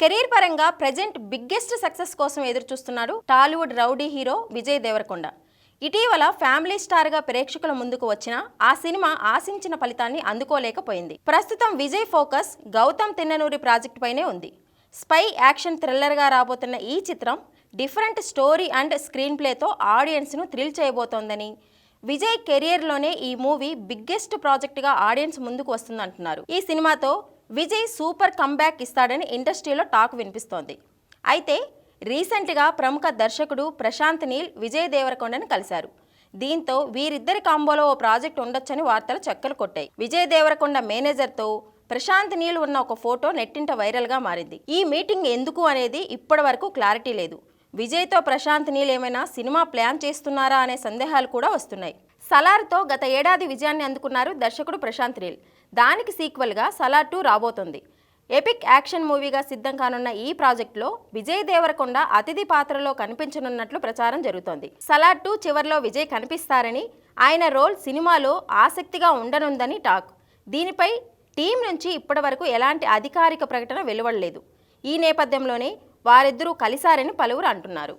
Career పరంగా present biggest success కోసం ఎదురు చూస్తున్నాడు టాలీవుడ్ రౌడీ హీరో విజయ్ దేవరకొండ. ఇటీవల ఫ్యామిలీ స్టార్గా ప్రేక్షకుల ముందుకు వచ్చిన ఆ సినిమా ఆశించిన ఫలితాన్ని అందుకోలేకపోయింది. ప్రస్తుతం విజయ్ ఫోకస్ గౌతమ్ తిన్ననూరి ప్రాజెక్టు పైనే ఉంది. స్పై యాక్షన్ థ్రిల్లర్గా రాబోతున్న ఈ చిత్రం డిఫరెంట్ స్టోరీ అండ్ స్క్రీన్ ప్లేతో ఆడియన్స్ను థ్రిల్ చేయబోతోందని, విజయ్ కెరియర్లోనే ఈ మూవీ బిగ్గెస్ట్ ప్రాజెక్టుగా ఆడియన్స్ ముందుకు వస్తుందంటున్నారు. ఈ సినిమాతో విజయ్ సూపర్ కంబ్యాక్ ఇస్తాడని ఇండస్ట్రీలో టాక్ వినిపిస్తోంది. అయితే రీసెంట్గా ప్రముఖ దర్శకుడు ప్రశాంత్ నీల్ విజయ్ దేవరకొండను కలిశారు. దీంతో వీరిద్దరి కాంబోలో ఓ ప్రాజెక్ట్ ఉండొచ్చని వార్తలు చక్కలు కొట్టాయి. విజయ్ దేవరకొండ మేనేజర్తో ప్రశాంత్ నీల్ ఉన్న ఒక ఫోటో నెట్టింట వైరల్గా మారింది. ఈ మీటింగ్ ఎందుకు అనేది ఇప్పటి వరకు క్లారిటీ లేదు. విజయ్తో ప్రశాంత్ నీల్ ఏమైనా సినిమా ప్లాన్ చేస్తున్నారా అనే సందేహాలు కూడా వస్తున్నాయి. సలార్తో గత ఏడాది విజయాన్ని అందుకున్నారు దర్శకుడు ప్రశాంత్ నీల్. దానికి సీక్వెల్గా సలార్ 2 రాబోతోంది. ఎపిక్ యాక్షన్ మూవీగా సిద్ధం కానున్న ఈ ప్రాజెక్టులో విజయ్ దేవరకొండ అతిథి పాత్రలో కనిపించనున్నట్లు ప్రచారం జరుగుతోంది. సలార్ 2 చివర్లో విజయ్ కనిపిస్తారని, ఆయన రోల్ సినిమాలో ఆసక్తిగా ఉండనుందని టాక్. దీనిపై టీం నుంచి ఇప్పటివరకు ఎలాంటి అధికారిక ప్రకటన వెలువడలేదు. ఈ నేపథ్యంలోనే వారిద్దరూ కలిశారని పలువురు అంటున్నారు.